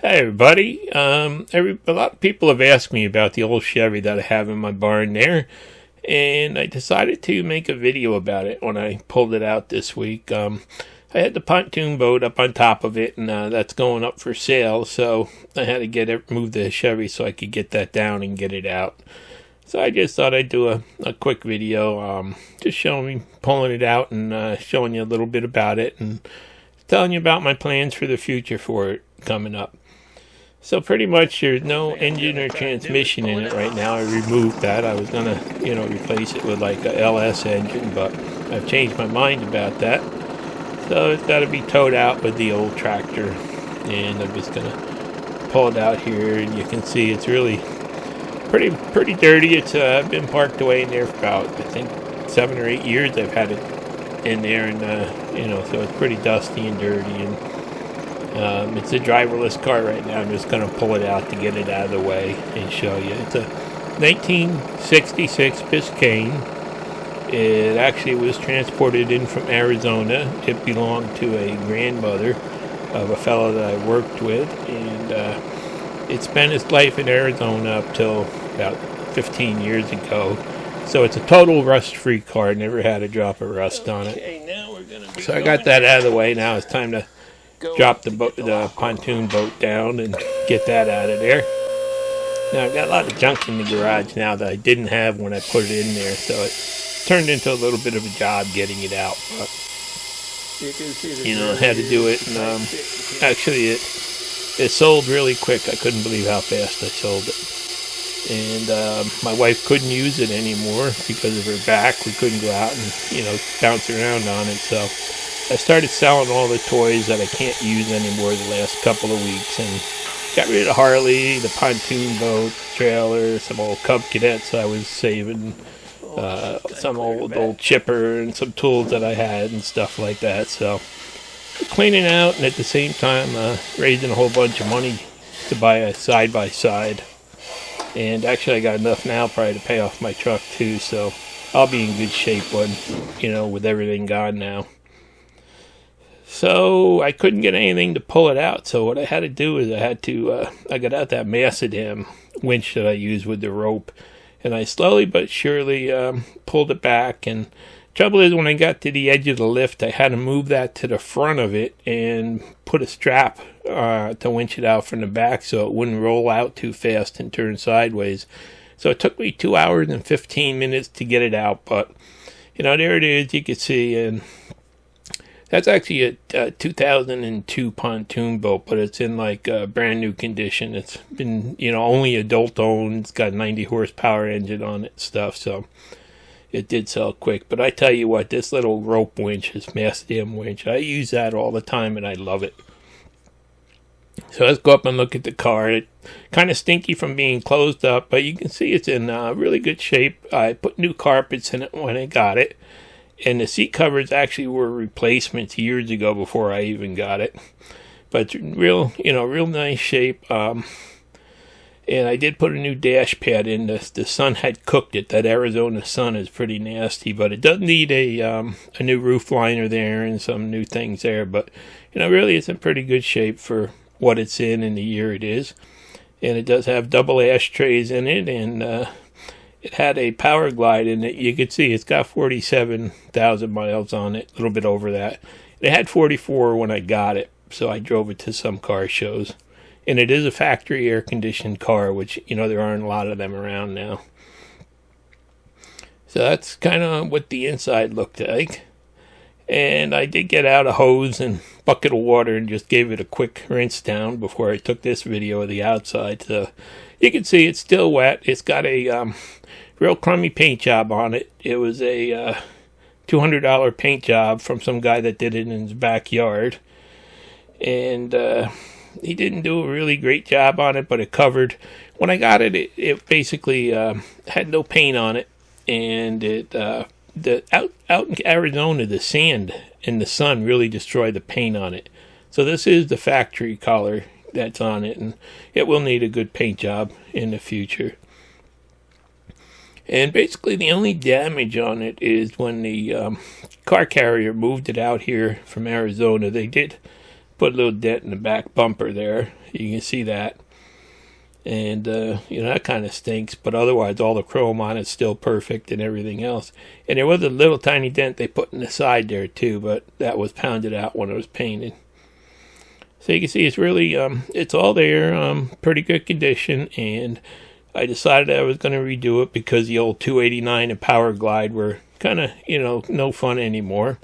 Hey everybody, a lot of people have asked me about the old Chevy that I have in my barn there, and I decided to make a video about it when I pulled it out this week. I had the pontoon boat up on top of it, and that's going up for sale, so I had to move the Chevy so I could get that down and get it out. So I just thought I'd do a quick video, just pulling it out and showing you a little bit about it and telling you about my plans for the future for it coming up. So pretty much there's no engine or transmission in it right now. I removed that. I was going to, replace it with like a LS engine, but I've changed my mind about that. So it's got to be towed out with the old tractor. And I'm just going to pull it out here, and you can see it's really pretty dirty. It's been parked away in there for about, I think, 7 or 8 years I've had it in there, and so it's pretty dusty and dirty, and it's a driverless car right now. I'm just going to pull it out to get it out of the way and show you. It's a 1966 Biscayne. It actually was transported in from Arizona. It belonged to a grandmother of a fellow that I worked with, and it spent its life in Arizona up till about 15 years ago. So it's a total rust-free car. Never had a drop of rust on it. So I got that out of the way. Now it's time to drop the pontoon boat down and get that out of there. Now I've got a lot of junk in the garage now that I didn't have when I put it in there, so it turned into a little bit of a job getting it out. But I had to do it, and actually it sold really quick. I couldn't believe how fast I sold it. And my wife couldn't use it anymore because of her back. We couldn't go out and bounce around on it, so I started selling all the toys that I can't use anymore the last couple of weeks, and got rid of the Harley, the pontoon boat, trailer, some old Cub Cadets I was saving, some old chipper, and some tools that I had and stuff like that. So cleaning out, and at the same time raising a whole bunch of money to buy a side-by-side. And actually I got enough now probably to pay off my truck too, so I'll be in good shape with everything gone now. So I couldn't get anything to pull it out. So what I had to do is I got out that Macadam winch that I use with the rope, and I slowly but surely pulled it back. And trouble is, when I got to the edge of the lift, I had to move that to the front of it and put a strap to winch it out from the back so it wouldn't roll out too fast and turn sideways. So it took me 2 hours and 15 minutes to get it out. But there it is. You can see, and that's actually a 2002 pontoon boat, but it's in like brand new condition. It's been, only adult owned. It's got a 90 horsepower engine on it, stuff. So it did sell quick. But I tell you what, this little rope winch, this Macadam winch, I use that all the time, and I love it. So let's go up and look at the car. It's kind of stinky from being closed up, but you can see it's in really good shape. I put new carpets in it when I got it. And the seat covers actually were replacements years ago before I even got it. But real nice shape. And I did put a new dash pad in. The sun had cooked it. That Arizona sun is pretty nasty, but it does need a new roof liner there and some new things there. But really it's in pretty good shape for what it's in and the year it is. And it does have double ashtrays in it, and it had a power glide in it. You can see it's got 47,000 miles on it, a little bit over that. It had 44 when I got it, so I drove it to some car shows. And it is a factory air-conditioned car, which, there aren't a lot of them around now. So that's kind of what the inside looked like. And I did get out a hose and bucket of water and just gave it a quick rinse down before I took this video of the outside. So you can see it's still wet. It's got a real crummy paint job on it. It was a $200 paint job from some guy that did it in his backyard. And he didn't do a really great job on it, but it covered. When I got it, it basically had no paint on it. And it out in Arizona, the sand and the sun really destroy the paint on it. So this is the factory color that's on it, and it will need a good paint job in the future. And basically the only damage on it is when the car carrier moved it out here from Arizona. They did put a little dent in the back bumper there. You can see that. And, that kind of stinks. But otherwise, all the chrome on it's still perfect and everything else. And there was a little tiny dent they put in the side there, too. But that was pounded out when it was painted. So you can see it's really, it's all there. Pretty good condition. And I decided I was going to redo it because the old 289 and Power Glide were kind of, no fun anymore.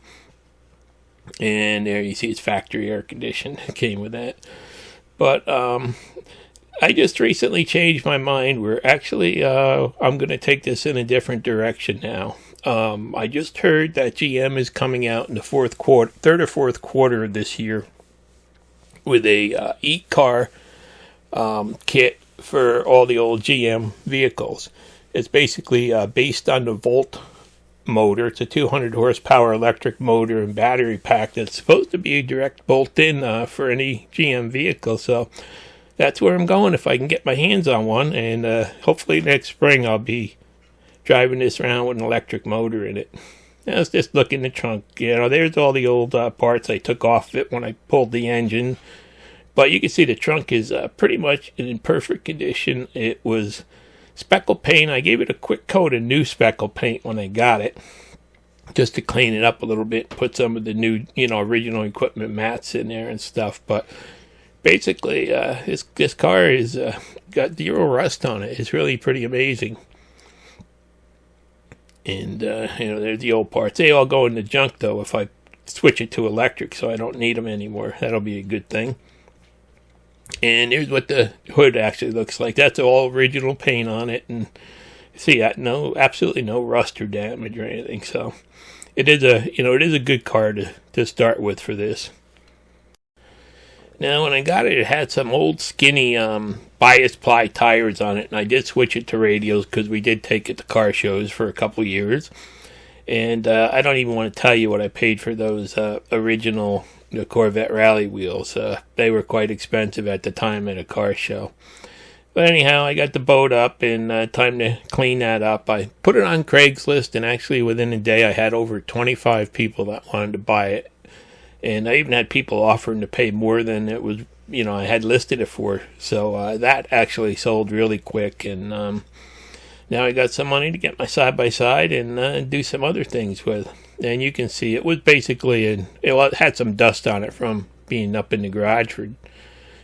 And there you see it's factory air conditioned. It came with that. But, I just recently changed my mind. We're actually, I'm going to take this in a different direction now. I just heard that GM is coming out in the third or fourth quarter of this year with a e-car kit for all the old GM vehicles. It's basically based on the Volt motor. It's a 200 horsepower electric motor and battery pack that's supposed to be direct bolt-in for any GM vehicle. So that's where I'm going if I can get my hands on one, and hopefully next spring I'll be driving this around with an electric motor in it. Now, let's just look in the trunk. There's all the old parts I took off it when I pulled the engine. But you can see the trunk is pretty much in perfect condition. It was speckle paint. I gave it a quick coat of new speckle paint when I got it, just to clean it up a little bit, put some of the new, original equipment mats in there and stuff. But basically, this car is got zero rust on it. It's really pretty amazing. And, there's the old parts. They all go in the junk, though, if I switch it to electric, so I don't need them anymore. That'll be a good thing. And here's what the hood actually looks like. That's all original paint on it. And see, absolutely no rust or damage or anything. So it is a good car to start with for this. Now, when I got it, it had some old skinny bias ply tires on it, and I did switch it to radials because we did take it to car shows for a couple years. And I don't even want to tell you what I paid for those original Corvette rally wheels. They were quite expensive at the time at a car show. But anyhow, I got the boat up, and time to clean that up. I put it on Craigslist, and actually within a day I had over 25 people that wanted to buy it. And I even had people offering to pay more than it was, I had listed it for. So that actually sold really quick. And now I got some money to get my side-by-side and do some other things with. And you can see it was basically, it had some dust on it from being up in the garage for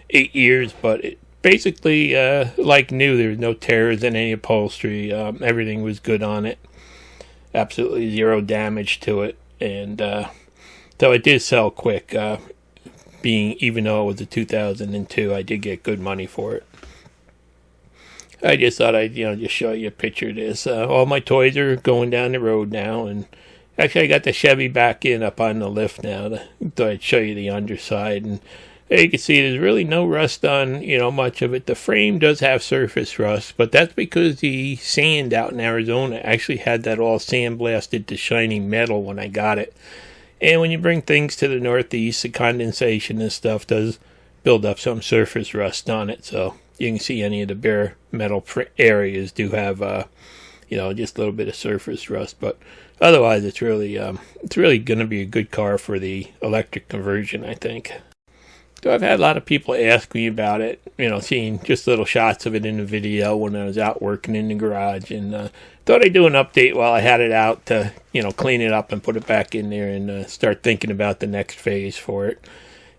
8 years. But it basically, like new, there was no tears in any upholstery. Everything was good on it. Absolutely zero damage to it. And so it did sell quick, even though it was a 2002, I did get good money for it. I just thought I'd, just show you a picture of this. All my toys are going down the road now, and actually I got the Chevy back up on the lift now. Thought I'd show you the underside, and there you can see there's really no rust on, much of it. The frame does have surface rust, but that's because the sand out in Arizona actually had that all sandblasted to shiny metal when I got it. And when you bring things to the Northeast, the condensation and stuff does build up some surface rust on it. So you can see any of the bare metal areas do have, just a little bit of surface rust. But otherwise, it's really going to be a good car for the electric conversion, I think. So I've had a lot of people ask me about it, seeing just little shots of it in the video when I was out working in the garage, and thought I'd do an update while I had it out to, clean it up and put it back in there and start thinking about the next phase for it.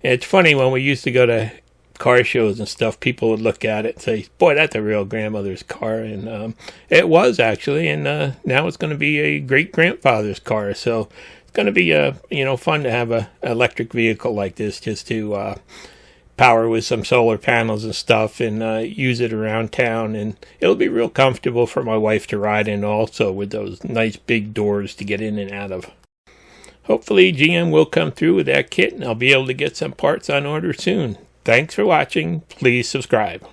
And it's funny, when we used to go to car shows and stuff, people would look at it and say, boy, that's a real grandmother's car. And it was actually, and now it's going to be a great-grandfather's car. So it's going to be, fun to have an electric vehicle like this just to power with some solar panels and stuff and use it around town. And it'll be real comfortable for my wife to ride in also, with those nice big doors to get in and out of. Hopefully GM will come through with that kit and I'll be able to get some parts on order soon. Thanks for watching. Please subscribe.